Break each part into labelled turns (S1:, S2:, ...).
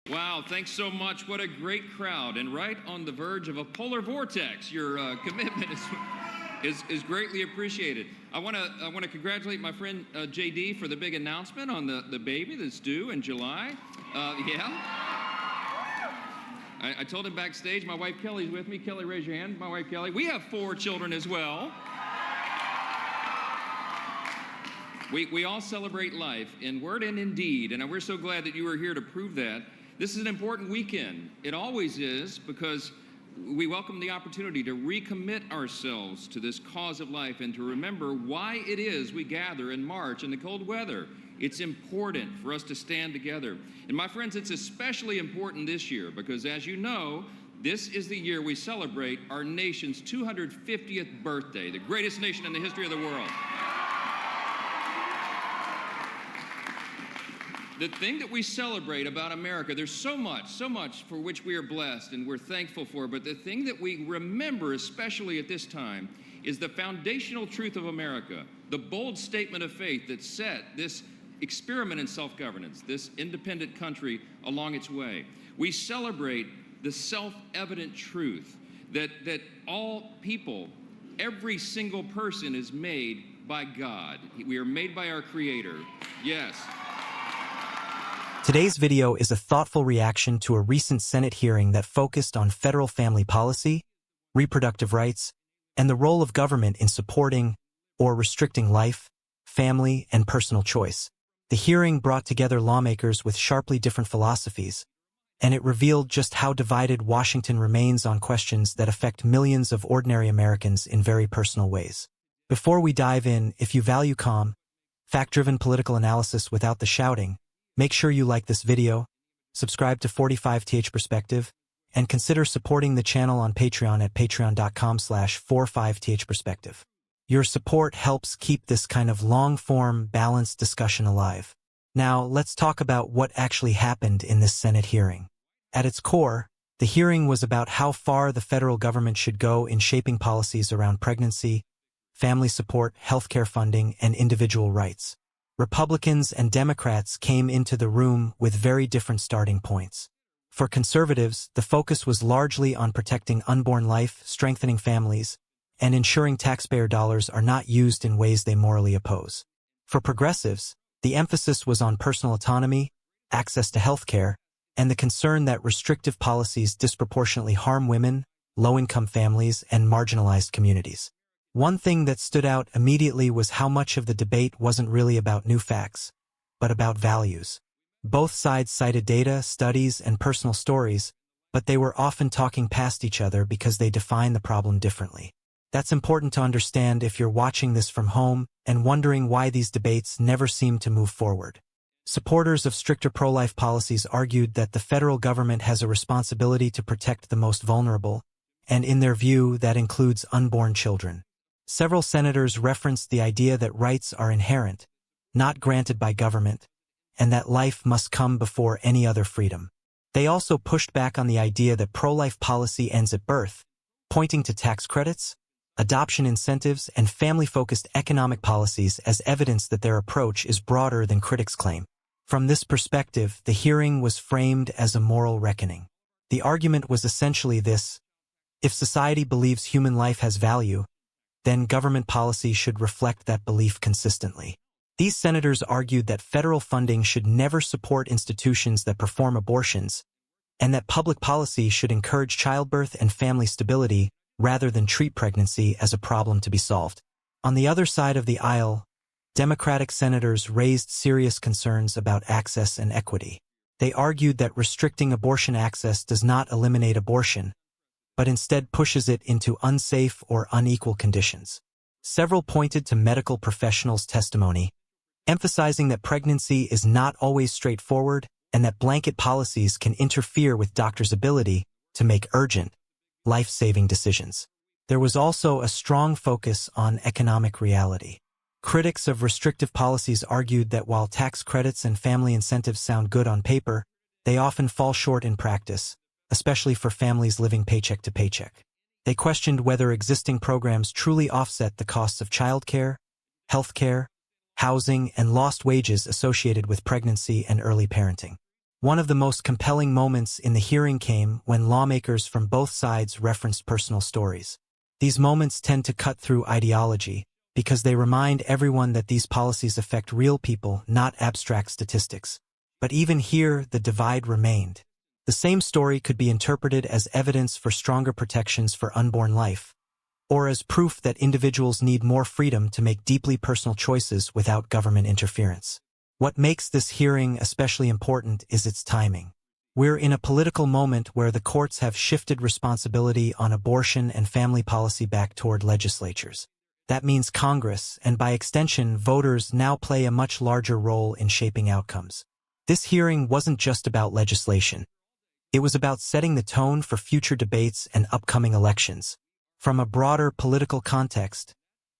S1: Wow, thanks so much. What a great crowd, and right on the verge of a polar vortex. Your commitment is greatly appreciated. I want to congratulate my friend JD for the big announcement on the baby that's due in July. I told him backstage. My wife Kelly's with me. Kelly, raise your hand. My wife Kelly. We have 4 children as well. We all celebrate life in word and in deed, and we're so glad that you are here to prove that. This is an important weekend. It always is, because we welcome the opportunity to recommit ourselves to this cause of life and to remember why it is we gather in March in the cold weather. It's important for us to stand together. And my friends, it's especially important this year because, as you know, this is the year we celebrate our nation's 250th birthday, the greatest nation in the history of the world. The thing that we celebrate about America, there's so much for which we are blessed and we're thankful for, but the thing that we remember, especially at this time, is the foundational truth of America, the bold statement of faith that set this experiment in self-governance, this independent country along its way. We celebrate the self-evident truth that all people, every single person is made by God. We are made by our Creator. Yes.
S2: Today's video is a thoughtful reaction to a recent Senate hearing that focused on federal family policy, reproductive rights, and the role of government in supporting or restricting life, family, and personal choice. The hearing brought together lawmakers with sharply different philosophies, and it revealed just how divided Washington remains on questions that affect millions of ordinary Americans in very personal ways. Before we dive in, if you value calm, fact-driven political analysis without the shouting, make sure you like this video, subscribe to 45th Perspective, and consider supporting the channel on Patreon at patreon.com/45th Perspective. Your support helps keep this kind of long-form, balanced discussion alive. Now, let's talk about what actually happened in this Senate hearing. At its core, the hearing was about how far the federal government should go in shaping policies around pregnancy, family support, healthcare funding, and individual rights. Republicans and Democrats came into the room with very different starting points. For conservatives, the focus was largely on protecting unborn life, strengthening families, and ensuring taxpayer dollars are not used in ways they morally oppose. For progressives, the emphasis was on personal autonomy, access to health care, and the concern that restrictive policies disproportionately harm women, low-income families, and marginalized communities. One thing that stood out immediately was how much of the debate wasn't really about new facts, but about values. Both sides cited data, studies, and personal stories, but they were often talking past each other because they define the problem differently. That's important to understand if you're watching this from home and wondering why these debates never seem to move forward. Supporters of stricter pro-life policies argued that the federal government has a responsibility to protect the most vulnerable, and in their view, that includes unborn children. Several senators referenced the idea that rights are inherent, not granted by government, and that life must come before any other freedom. They also pushed back on the idea that pro-life policy ends at birth, pointing to tax credits, adoption incentives, and family-focused economic policies as evidence that their approach is broader than critics claim. From this perspective, the hearing was framed as a moral reckoning. The argument was essentially this: if society believes human life has value, then government policy should reflect that belief consistently. These senators argued that federal funding should never support institutions that perform abortions, and that public policy should encourage childbirth and family stability rather than treat pregnancy as a problem to be solved. On the other side of the aisle, Democratic senators raised serious concerns about access and equity. They argued that restricting abortion access does not eliminate abortion, but instead pushes it into unsafe or unequal conditions. Several pointed to medical professionals' testimony, emphasizing that pregnancy is not always straightforward and that blanket policies can interfere with doctors' ability to make urgent, life-saving decisions. There was also a strong focus on economic reality. Critics of restrictive policies argued that while tax credits and family incentives sound good on paper, they often fall short in practice, especially for families living paycheck to paycheck. They questioned whether existing programs truly offset the costs of childcare, healthcare, housing, and lost wages associated with pregnancy and early parenting. One of the most compelling moments in the hearing came when lawmakers from both sides referenced personal stories. These moments tend to cut through ideology because they remind everyone that these policies affect real people, not abstract statistics. But even here, the divide remained. The same story could be interpreted as evidence for stronger protections for unborn life, or as proof that individuals need more freedom to make deeply personal choices without government interference. What makes this hearing especially important is its timing. We're in a political moment where the courts have shifted responsibility on abortion and family policy back toward legislatures. That means Congress, and by extension, voters, now play a much larger role in shaping outcomes. This hearing wasn't just about legislation. It was about setting the tone for future debates and upcoming elections. From a broader political context,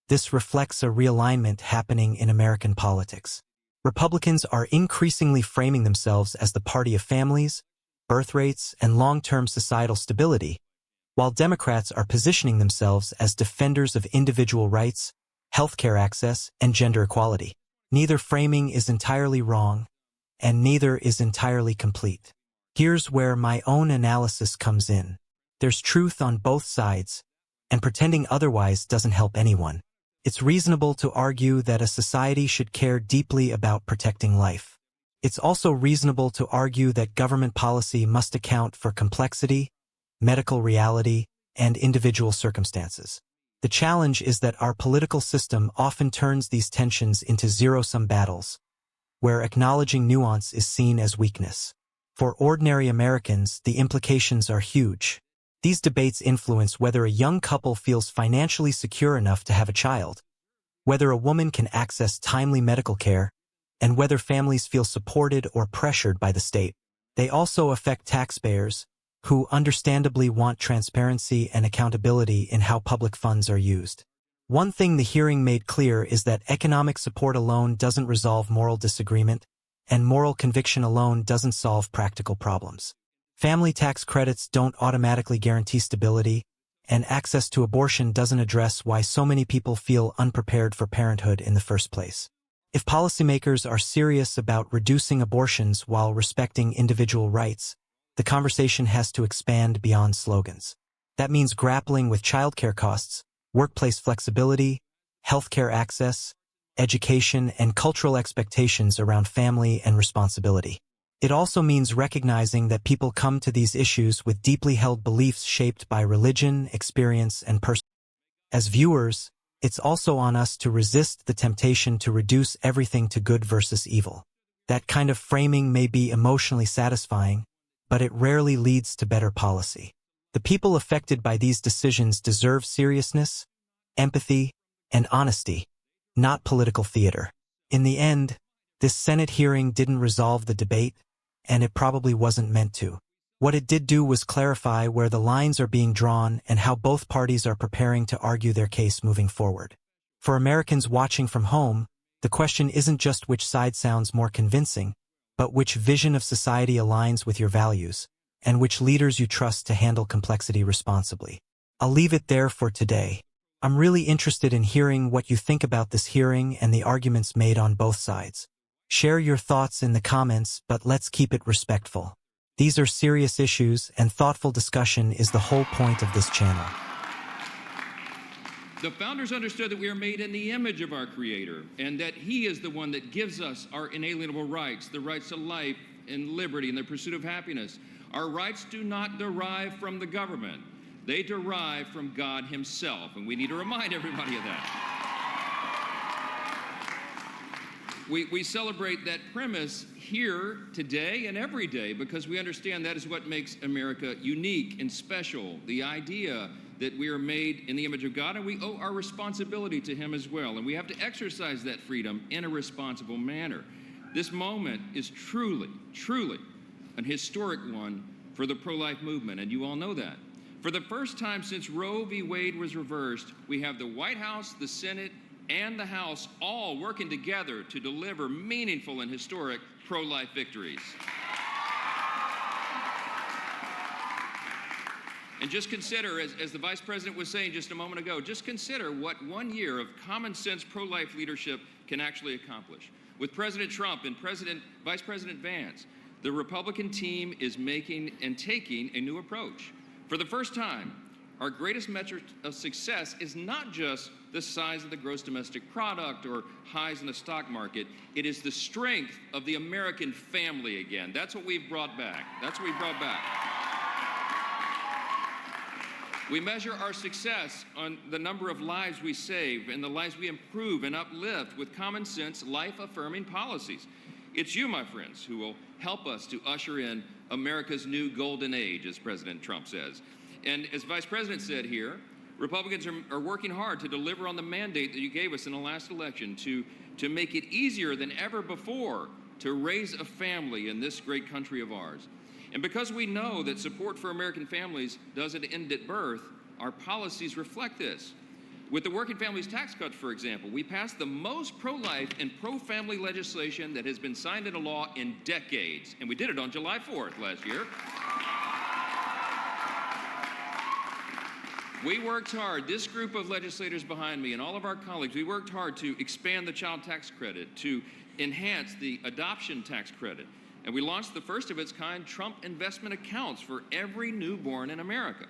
S2: this reflects a realignment happening in American politics. Republicans are increasingly framing themselves as the party of families, birth rates, and long-term societal stability, while Democrats are positioning themselves as defenders of individual rights, healthcare access, and gender equality. Neither framing is entirely wrong, and neither is entirely complete. Here's where my own analysis comes in. There's truth on both sides, and pretending otherwise doesn't help anyone. It's reasonable to argue that a society should care deeply about protecting life. It's also reasonable to argue that government policy must account for complexity, medical reality, and individual circumstances. The challenge is that our political system often turns these tensions into zero-sum battles, where acknowledging nuance is seen as weakness. For ordinary Americans, the implications are huge. These debates influence whether a young couple feels financially secure enough to have a child, whether a woman can access timely medical care, and whether families feel supported or pressured by the state. They also affect taxpayers, who understandably want transparency and accountability in how public funds are used. One thing the hearing made clear is that economic support alone doesn't resolve moral disagreement, and moral conviction alone doesn't solve practical problems. Family tax credits don't automatically guarantee stability, and access to abortion doesn't address why so many people feel unprepared for parenthood in the first place. If policymakers are serious about reducing abortions while respecting individual rights, the conversation has to expand beyond slogans. That means grappling with childcare costs, workplace flexibility, healthcare access, education, and cultural expectations around family and responsibility. It also means recognizing that people come to these issues with deeply held beliefs shaped by religion, experience, and personal. As viewers, it's also on us to resist the temptation to reduce everything to good versus evil. That kind of framing may be emotionally satisfying, but it rarely leads to better policy. The people affected by these decisions deserve seriousness, empathy, and honesty, not political theater. In the end, this Senate hearing didn't resolve the debate, and it probably wasn't meant to. What it did do was clarify where the lines are being drawn and how both parties are preparing to argue their case moving forward. For Americans watching from home, the question isn't just which side sounds more convincing, but which vision of society aligns with your values, and which leaders you trust to handle complexity responsibly. I'll leave it there for today. I'm really interested in hearing what you think about this hearing and the arguments made on both sides. Share your thoughts in the comments, but let's keep it respectful. These are serious issues, and thoughtful discussion is the whole point of this channel.
S1: The founders understood that we are made in the image of our Creator, and that He is the one that gives us our inalienable rights, the rights to life and liberty and the pursuit of happiness. Our rights do not derive from the government. They derive from God Himself, and we need to remind everybody of that. We celebrate that premise here today and every day because we understand that is what makes America unique and special, the idea that we are made in the image of God, and we owe our responsibility to Him as well, and we have to exercise that freedom in a responsible manner. This moment is truly, truly an historic one for the pro-life movement, and you all know that. For the first time since Roe v. Wade was reversed, we have the White House, the Senate, and the House all working together to deliver meaningful and historic pro-life victories. And just consider, as the Vice President was saying just a moment ago, just consider what 1 year of common sense pro-life leadership can actually accomplish. With President Trump and Vice President Vance, the Republican team is making and taking a new approach. For the first time, our greatest metric of success is not just the size of the gross domestic product or highs in the stock market. It is the strength of the American family again. That's what we've brought back. That's what we've brought back. We measure our success on the number of lives we save and the lives we improve and uplift with common sense, life-affirming policies. It's you, my friends, who will help us to usher in America's new golden age, as President Trump says. And as Vice President said here, Republicans are working hard to deliver on the mandate that you gave us in the last election to make it easier than ever before to raise a family in this great country of ours. And because we know that support for American families doesn't end at birth, our policies reflect this. With the Working Families Tax Cuts, for example, we passed the most pro-life and pro-family legislation that has been signed into law in decades. And we did it on July 4th last year. We worked hard, this group of legislators behind me and all of our colleagues, we worked hard to expand the child tax credit, to enhance the adoption tax credit. And we launched the first of its kind Trump investment accounts for every newborn in America.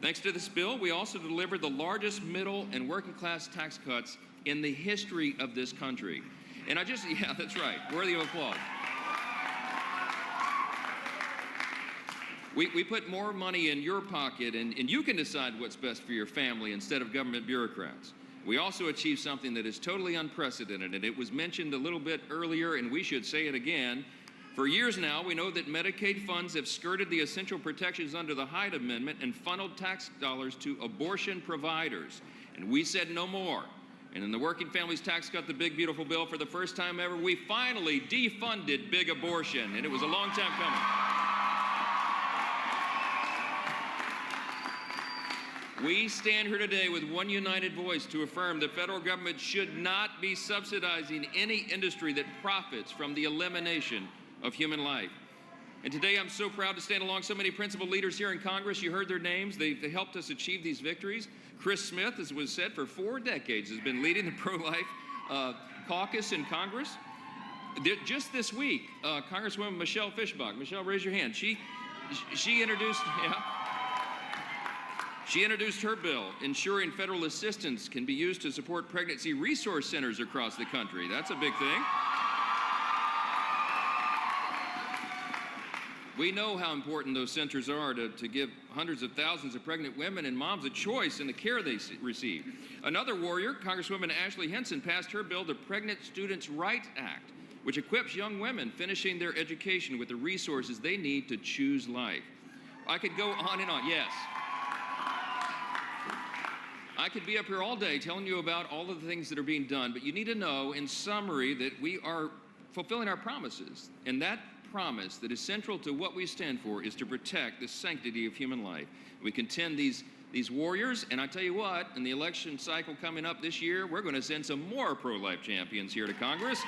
S1: Thanks to this bill, we also delivered the largest middle and working class tax cuts in the history of this country. And yeah, that's right, worthy of applause. We put more money in your pocket, and you can decide what's best for your family instead of government bureaucrats. We also achieved something that is totally unprecedented, and it was mentioned a little bit earlier, and we should say it again. For years now, we know that Medicaid funds have skirted the essential protections under the Hyde Amendment and funneled tax dollars to abortion providers. And we said no more. And in the Working Families Tax Cut, the big, beautiful bill, for the first time ever, we finally defunded big abortion. And it was a long time coming. We stand here today with one united voice to affirm the federal government should not be subsidizing any industry that profits from the elimination of human life. And today I'm so proud to stand along so many principal leaders here in Congress. You heard their names. They helped us achieve these victories. Chris Smith, as was said, for 4 decades has been leading the pro-life caucus in Congress. Just this week, Congresswoman Michelle Fischbach, Michelle, raise your hand. She introduced her bill, ensuring federal assistance can be used to support pregnancy resource centers across the country. That's a big thing. We know how important those centers are to give hundreds of thousands of pregnant women and moms a choice in the care they receive. Another warrior, Congresswoman Ashley Hinson, passed her bill, the Pregnant Students' Rights Act, which equips young women finishing their education with the resources they need to choose life. I could go on and on, yes. I could be up here all day telling you about all of the things that are being done, but you need to know, in summary, that we are fulfilling our promises. And that promise that is central to what we stand for is to protect the sanctity of human life. We contend these warriors, and I tell you what, in the election cycle coming up this year, we're going to send some more pro-life champions here to Congress.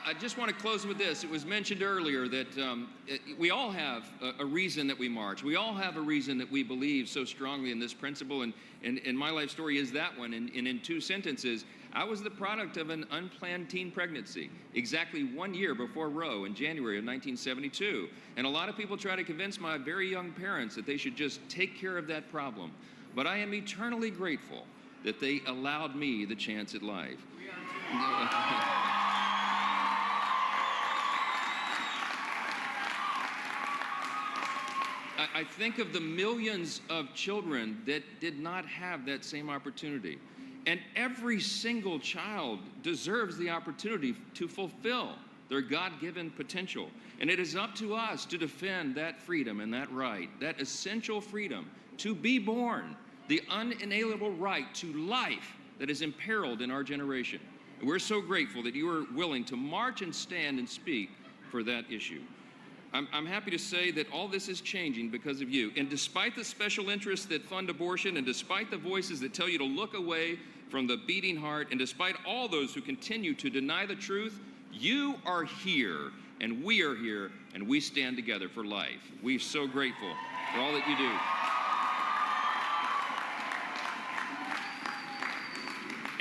S1: I just want to close with this. It was mentioned earlier that we all have a reason that we march. We all have a reason that we believe so strongly in this principle, and my life story is that one. And in 2 sentences, I was the product of an unplanned teen pregnancy exactly 1 year before Roe in January of 1972. And a lot of people try to convince my very young parents that they should just take care of that problem. But I am eternally grateful that they allowed me the chance at life. I think of the millions of children that did not have that same opportunity. And every single child deserves the opportunity to fulfill their God-given potential. And it is up to us to defend that freedom and that right, that essential freedom to be born, the unalienable right to life that is imperiled in our generation. And we're so grateful that you are willing to march and stand and speak for that issue. I'm happy to say that all this is changing because of you. And despite the special interests that fund abortion, and despite the voices that tell you to look away from the beating heart, and despite all those who continue to deny the truth, you are here, and we are here, and we stand together for life. We're so grateful for all that you do.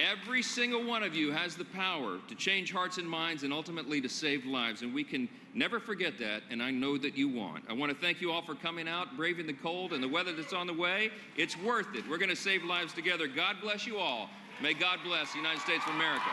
S1: Every Every single one of you has the power to change hearts and minds and ultimately to save lives, and we can never forget that, and I know that you want. I want to thank you all for coming out, braving the cold and the weather that's on the way. It's worth it. We're going to save lives together. God bless you all. May God bless the United States of America.